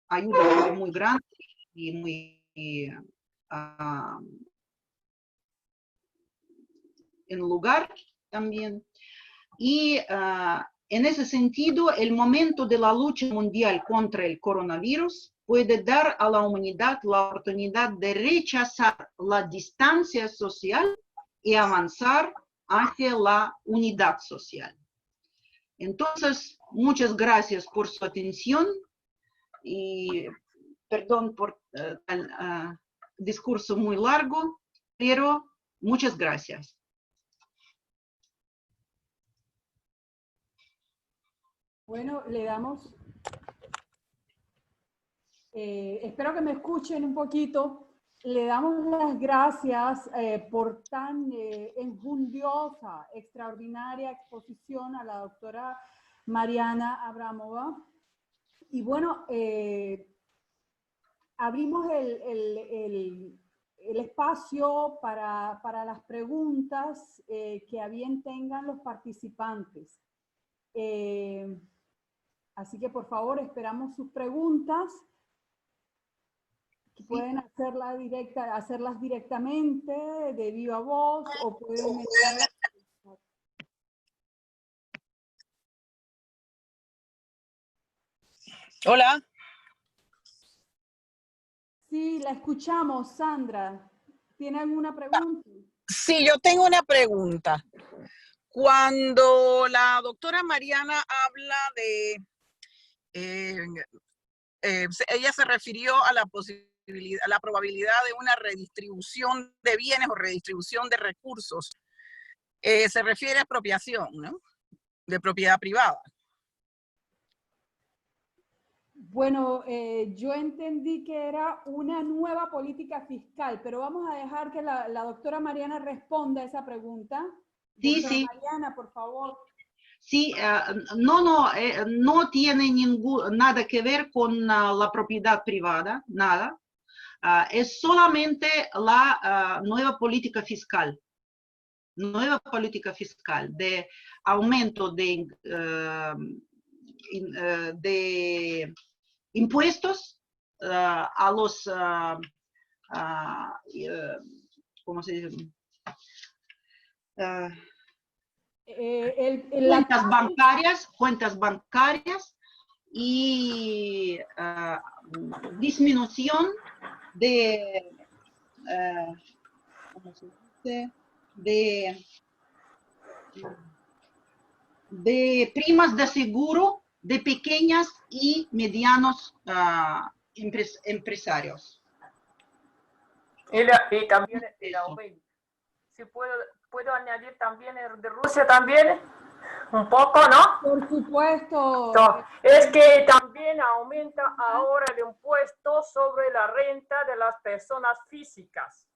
ayuda muy grande y muy en lugar también. Y en ese sentido, el momento de la lucha mundial contra el coronavirus puede dar a la humanidad la oportunidad de rechazar la distancia social y avanzar hacia la unidad social. Entonces, muchas gracias por su atención y perdón por el discurso muy largo, pero muchas gracias. Bueno, le damos, espero que me escuchen un poquito, le damos las gracias por tan enjundiosa, extraordinaria exposición a la doctora Mariana Abramova. Y bueno, abrimos el espacio para las preguntas que a bien tengan los participantes. Así que por favor esperamos sus preguntas, que pueden hacerlas directamente de viva voz o pueden enviar. Hola. Sí, la escuchamos, Sandra. ¿Tiene alguna pregunta? Sí, yo tengo una pregunta. Cuando la doctora Mariana habla de ella se refirió a la posibilidad, a la probabilidad de una redistribución de bienes o redistribución de recursos. Se refiere a expropiación, ¿no? De propiedad privada. Bueno, yo entendí que era una nueva política fiscal, pero vamos a dejar que la doctora Mariana responda a esa pregunta. Sí, doctora sí. Mariana, por favor. Sí, no tiene nada que ver con la propiedad privada, nada. Es solamente la nueva política fiscal. Nueva política fiscal de aumento de impuestos a los, ¿cómo se dice? Cuentas bancarias y disminución de, ¿cómo se dice? De primas de seguro de pequeñas y medianos empresarios. Y también el aumento. Si puedo añadir también el de Rusia también, un poco, ¿no? Por supuesto. No, es que también aumenta ahora el impuesto sobre la renta de las personas físicas.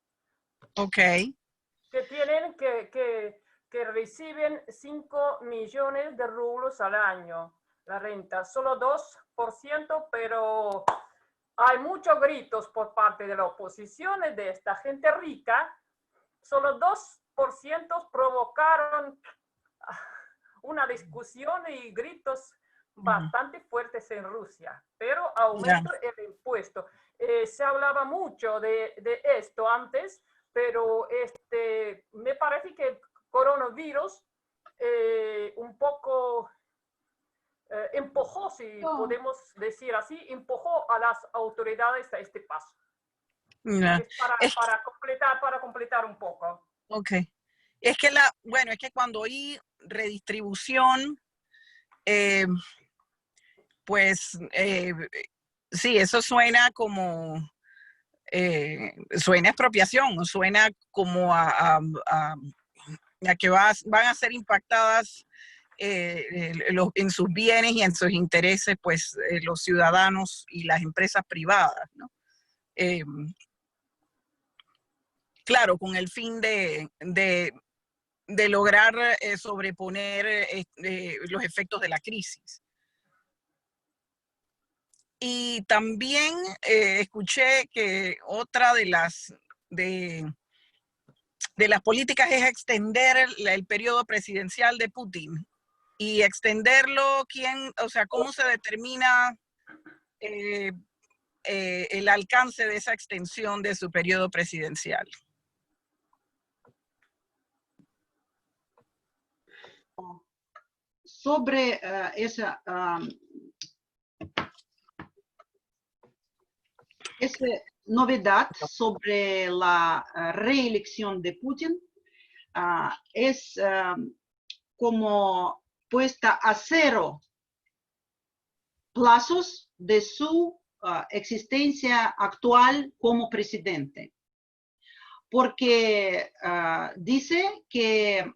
Ok. Que tienen que reciben 5 millones de rublos al año, la renta, solo 2%, pero hay muchos gritos por parte de la oposición de esta gente rica. Solo 2% provocaron una discusión y gritos bastante fuertes en Rusia, pero aumenta el impuesto. Se hablaba mucho de esto antes, pero me parece que el coronavirus un poco empujó, si podemos decir así, empujó a las autoridades a este paso. No. Es para completar un poco. Ok. Es que bueno, es que cuando hay redistribución, pues sí, eso suena como, suena a expropiación, suena como a que van a ser impactadas en sus bienes y en sus intereses, pues los ciudadanos y las empresas privadas, ¿no? Claro, con el fin de lograr sobreponer los efectos de la crisis. Y también escuché que otra de las políticas es extender el periodo presidencial de Putin. Y extenderlo, o sea, ¿cómo se determina el alcance de esa extensión de su periodo presidencial? Sobre esa novedad sobre la reelección de Putin, es como puesta a cero plazos de su existencia actual como presidente. Porque dice que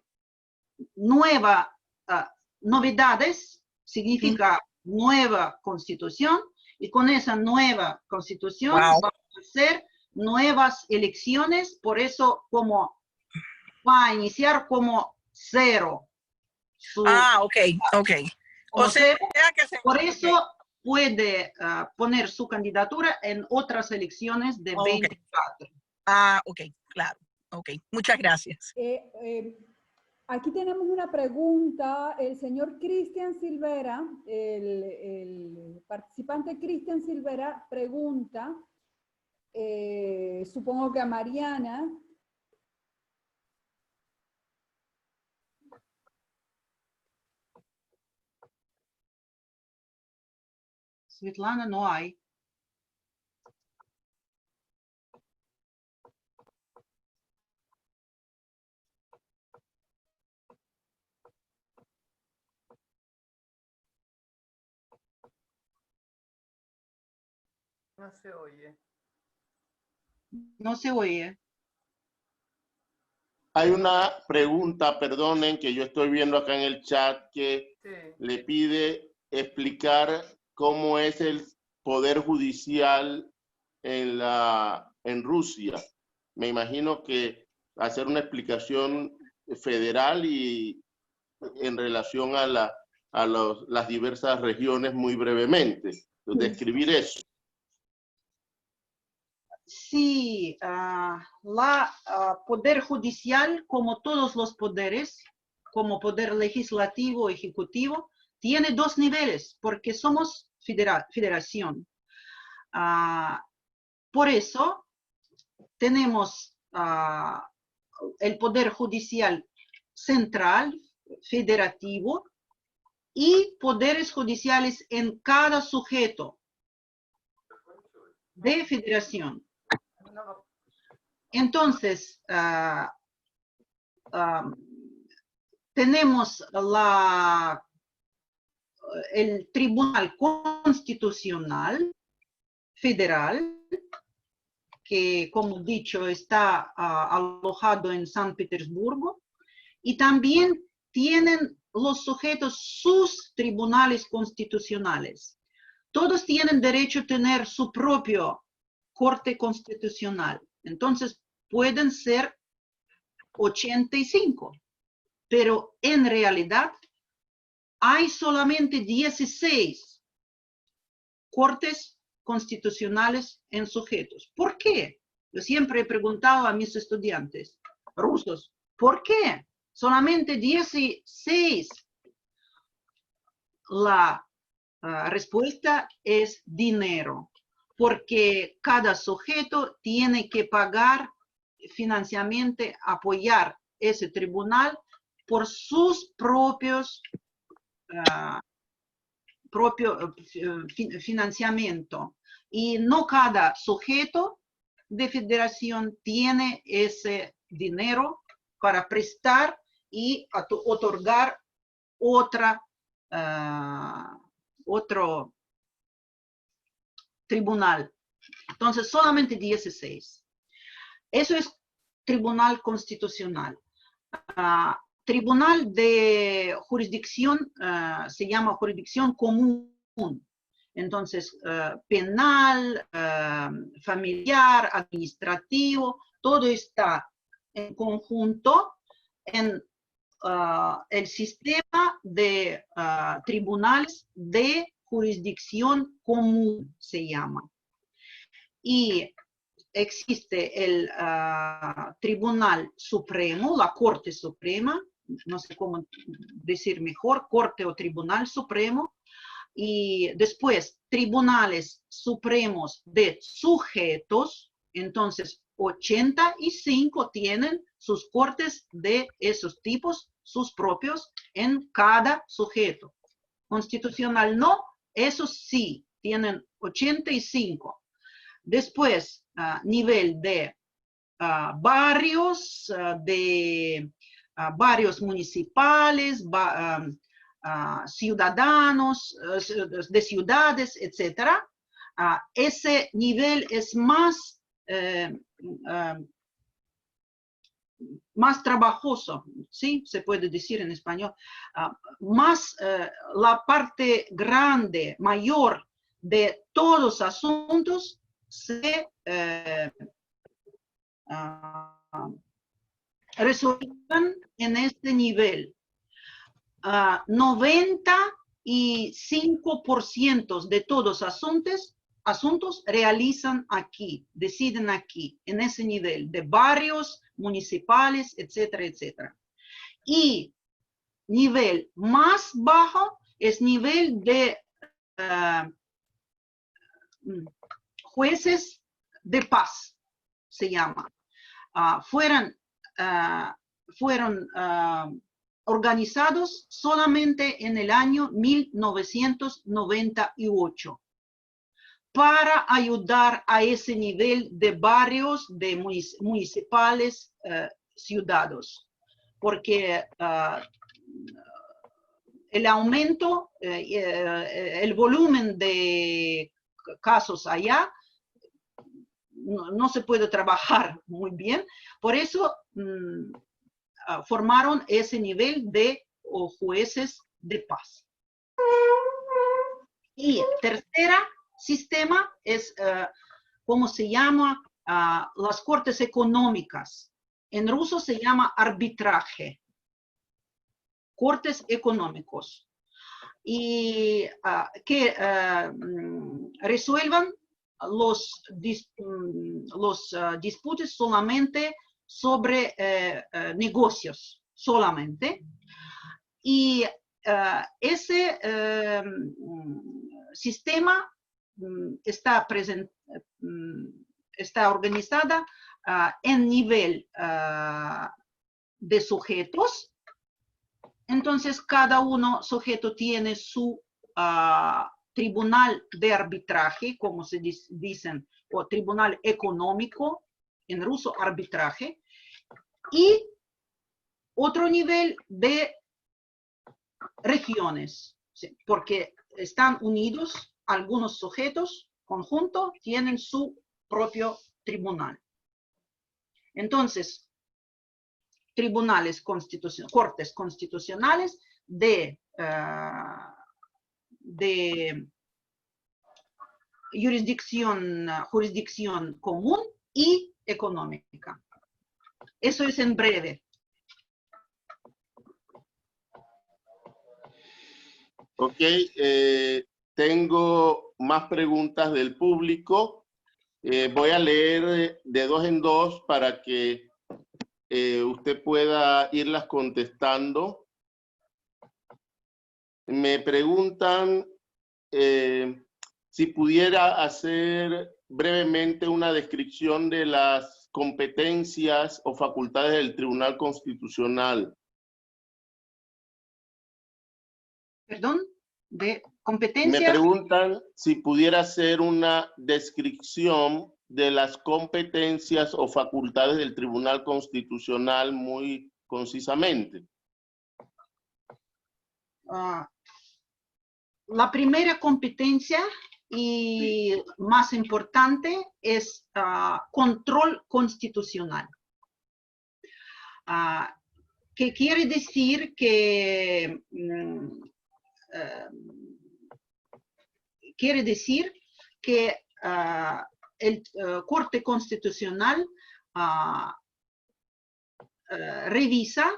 novedades significa nueva constitución, y con esa nueva constitución vamos a hacer nuevas elecciones, por eso como va a iniciar como cero. Ok. O sea, por eso puede poner su candidatura en otras elecciones de 24. Ok, claro. Ok, muchas gracias. Aquí tenemos una pregunta. El señor Cristian Silvera, el participante Cristian Silvera pregunta, supongo que a Mariana. Svetlana no hay. No se oye. No se oye. Hay una pregunta, perdonen, que yo estoy viendo acá en el chat que le pide explicar cómo es el poder judicial en Rusia. Me imagino que hacer una explicación federal y en relación a las diversas regiones muy brevemente. Describir eso. Sí, poder judicial, como todos los poderes, como poder legislativo, ejecutivo, tiene dos niveles, porque somos federación. Por eso tenemos el poder judicial central, federativo, y poderes judiciales en cada sujeto de federación. Entonces, tenemos el Tribunal Constitucional Federal, que, como dicho, está alojado en San Petersburgo, y también tienen los sujetos sus tribunales constitucionales. Todos tienen derecho a tener su propio Corte Constitucional. Entonces, pueden ser 85, pero en realidad hay solamente 16 cortes constitucionales en sujetos. ¿Por qué? Yo siempre he preguntado a mis estudiantes rusos, ¿por qué? Solamente 16. La respuesta es dinero, porque cada sujeto tiene que pagar financieramente, apoyar ese tribunal por sus propios propio financiamiento. Y no cada sujeto de federación tiene ese dinero para prestar y otorgar otro tribunal. Entonces, solamente 16. Eso es tribunal constitucional. Tribunal de jurisdicción se llama jurisdicción común. Entonces, penal, familiar, administrativo, todo está en conjunto en el sistema de tribunales de jurisdicción común, se llama. Y existe el Tribunal Supremo, la Corte Suprema, no sé cómo decir mejor, Corte o Tribunal Supremo, y después tribunales supremos de sujetos. Entonces 85 tienen sus cortes de esos tipos, sus propios, en cada sujeto. Constitucional no, esos sí, tienen 85. Después, nivel de barrios, barrios municipales, ciudadanos, de ciudades, etc. Ese nivel es más trabajoso, ¿sí? Se puede decir en español. Más la parte grande, mayor de todos los asuntos se resuelven en este nivel. 95% de todos asuntos realizan aquí, deciden aquí, en ese nivel de barrios, municipales, etcétera, etcétera. Y nivel más bajo es nivel de jueces de paz, se llama. Fueron organizados solamente en el año 1998 para ayudar a ese nivel de barrios, de municipales, ciudadanos. Porque el aumento, el volumen de casos allá, no se puede trabajar muy bien. Por eso formaron ese nivel de jueces de paz. Y tercera sistema es, ¿cómo se llama? Las cortes económicas. En ruso se llama arbitraje. Cortes económicos. Y que resuelvan los disputas solamente sobre negocios, solamente. Y ese sistema está organizada en nivel de sujetos. Entonces, cada sujeto tiene su tribunal de arbitraje, como se dicen, o tribunal económico, en ruso arbitraje, y otro nivel de regiones, ¿sí? Porque están unidos algunos sujetos, conjunto, tienen su propio tribunal. Entonces, tribunales cortes constitucionales de jurisdicción común y económica. Eso es en breve. Ok, tengo más preguntas del público. Voy a leer de dos en dos para que usted pueda irlas contestando. Me preguntan si pudiera hacer brevemente una descripción de las competencias o facultades del Tribunal Constitucional. Perdón, competencia. Me preguntan si pudiera hacer una descripción de las competencias o facultades del Tribunal Constitucional muy concisamente. La primera competencia y más importante es control constitucional. ¿Qué quiere decir? Que quiere decir que el Corte Constitucional revisa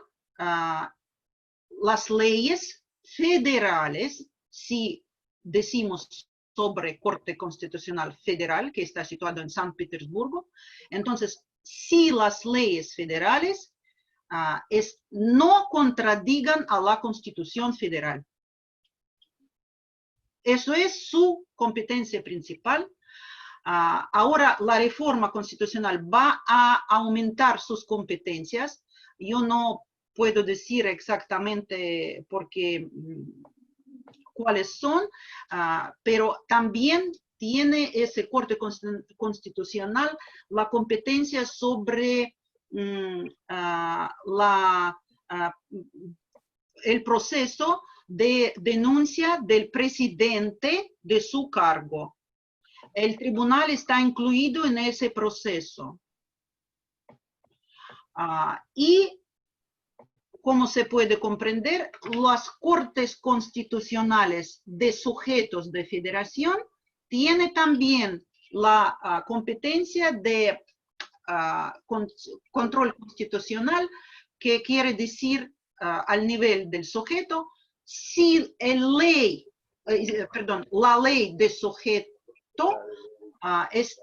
las leyes federales, si decimos sobre Corte Constitucional Federal, que está situado en San Petersburgo. Entonces, si las leyes federales no contradigan a la Constitución Federal. Eso es su competencia principal. Ahora la reforma constitucional va a aumentar sus competencias. Yo no puedo decir exactamente cuáles son, pero también tiene ese Corte Constitucional la competencia sobre el proceso de denuncia del presidente de su cargo. El tribunal está incluido en ese proceso. Y, como se puede comprender, las cortes constitucionales de sujetos de federación tienen también la competencia de control constitucional, que quiere decir al nivel del sujeto, si la ley de sujeto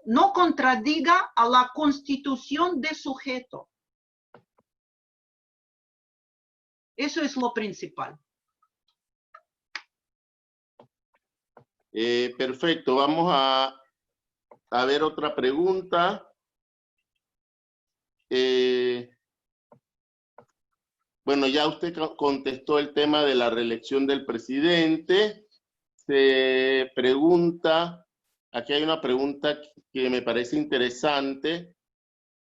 no contradiga a la constitución de sujeto. Eso es lo principal. Perfecto, vamos a ver otra pregunta. Bueno, ya usted contestó el tema de la reelección del presidente. Se pregunta, aquí hay una pregunta que me parece interesante.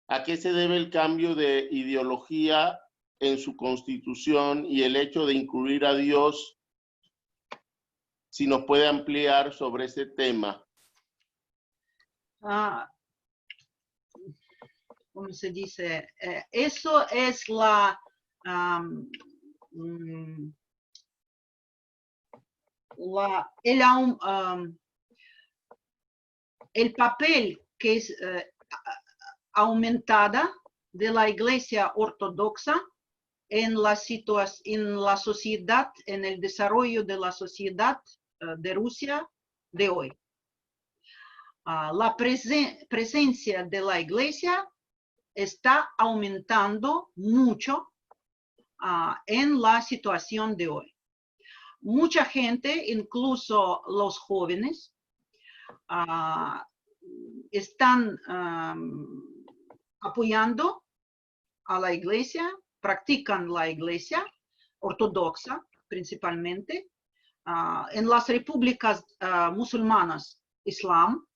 ¿A qué se debe el cambio de ideología en su constitución y el hecho de incluir a Dios? Si nos puede ampliar sobre ese tema. ¿Cómo se dice? Eso es el papel que es aumentada de la Iglesia Ortodoxa en la sociedad, en el desarrollo de la sociedad de Rusia de hoy. La presencia de la Iglesia está aumentando mucho en la situación de hoy. Mucha gente, incluso los jóvenes, están apoyando a la Iglesia, practican la Iglesia ortodoxa principalmente. En las repúblicas musulmanas, Islam.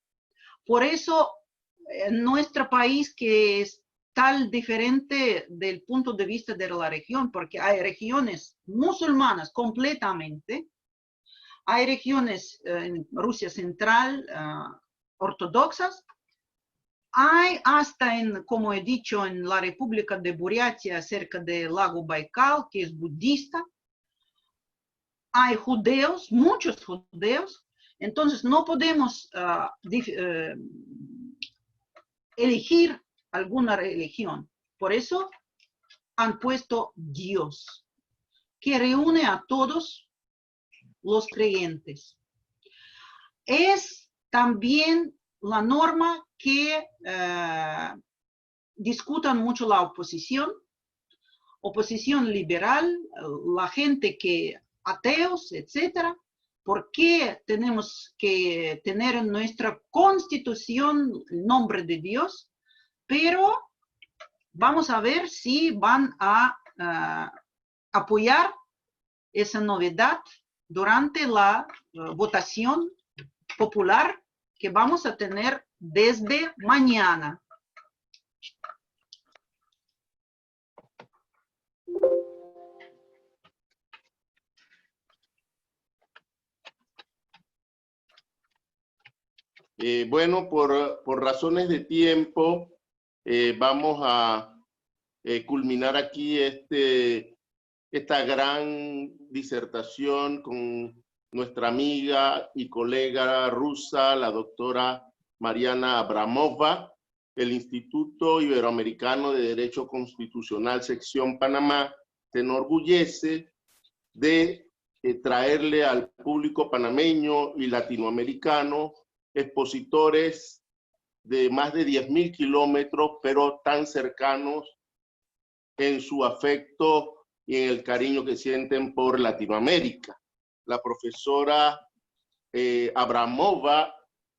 Por eso, en nuestro país, que es tan diferente del punto de vista de la región, porque hay regiones musulmanas completamente, hay regiones en Rusia central ortodoxas, hay hasta, como he dicho, en la República de Buriatia, cerca del lago Baikal, que es budista. Hay judíos, muchos judíos. Entonces no podemos elegir alguna religión. Por eso han puesto Dios, que reúne a todos los creyentes. Es también la norma que discutan mucho la oposición liberal, la gente que ateos, etcétera. ¿Por qué tenemos que tener en nuestra constitución el nombre de Dios? Pero vamos a ver si van a apoyar esa novedad durante la votación popular que vamos a tener desde mañana. Bueno, por razones de tiempo, vamos a culminar aquí esta gran disertación con nuestra amiga y colega rusa, la doctora Mariana Abramova. El Instituto Iberoamericano de Derecho Constitucional, sección Panamá, se enorgullece de traerle al público panameño y latinoamericano expositores de más de 10.000 kilómetros, pero tan cercanos en su afecto y en el cariño que sienten por Latinoamérica. La profesora Abramova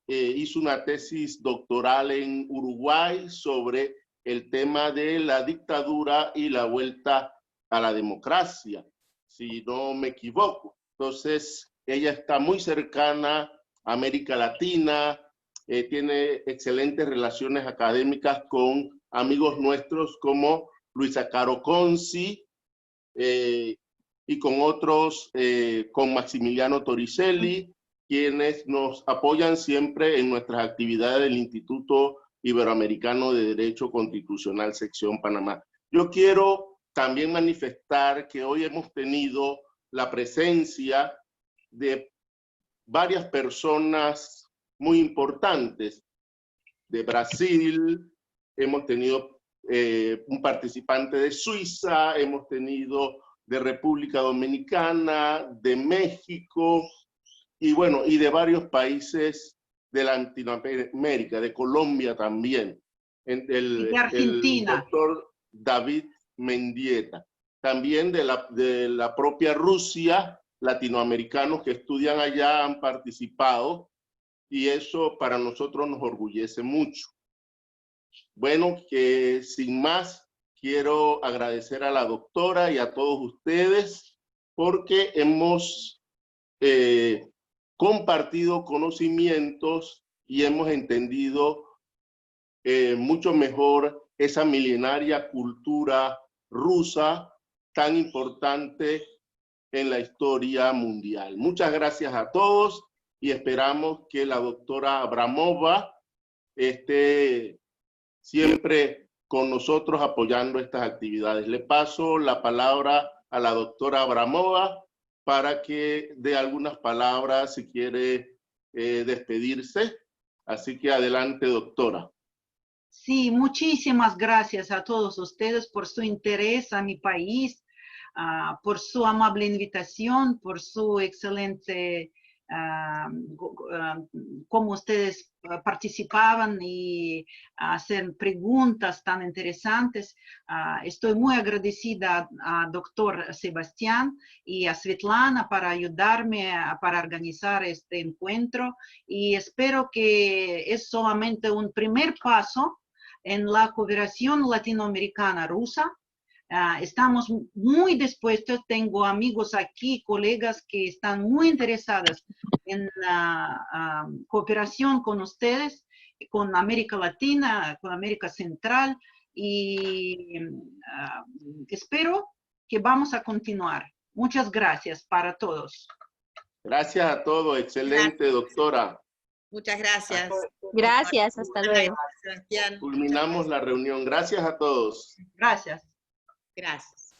hizo una tesis doctoral en Uruguay sobre el tema de la dictadura y la vuelta a la democracia, si no me equivoco. Entonces, ella está muy cercana a América Latina, tiene excelentes relaciones académicas con amigos nuestros como Luisa Caro Conci y con otros, con Maximiliano Toricelli, quienes nos apoyan siempre en nuestras actividades del Instituto Iberoamericano de Derecho Constitucional, sección Panamá. Yo quiero también manifestar que hoy hemos tenido la presencia de varias personas muy importantes de Brasil, hemos tenido un participante de Suiza, hemos tenido de República Dominicana, de México, y bueno, y de varios países de Latinoamérica, de Colombia también. De Argentina. El doctor David Mendieta. También de la propia Rusia, latinoamericanos que estudian allá han participado, y eso para nosotros nos orgullece mucho. Bueno, que sin más, quiero agradecer a la doctora y a todos ustedes porque hemos compartido conocimientos y hemos entendido mucho mejor esa milenaria cultura rusa tan importante en la historia mundial. Muchas gracias a todos y esperamos que la doctora Abramova esté siempre con nosotros apoyando estas actividades. Le paso la palabra a la doctora Abramova para que dé algunas palabras si quiere despedirse. Así que adelante, doctora. Sí, muchísimas gracias a todos ustedes por su interés a mi país, por su amable invitación, por su excelente, cómo ustedes participaban y hacer preguntas tan interesantes. Estoy muy agradecida a doctor Sebastián y a Svetlana para ayudarme para organizar este encuentro, y espero que es solamente un primer paso en la cooperación latinoamericana rusa. Estamos muy dispuestos, tengo amigos aquí, colegas que están muy interesados en la cooperación con ustedes, con América Latina, con América Central, y espero que vamos a continuar. Muchas gracias para todos. Gracias a todos, excelente, doctora. Muchas gracias. Gracias, hasta luego. Sebastián. Culminamos la reunión. Gracias a todos. Gracias. Gracias.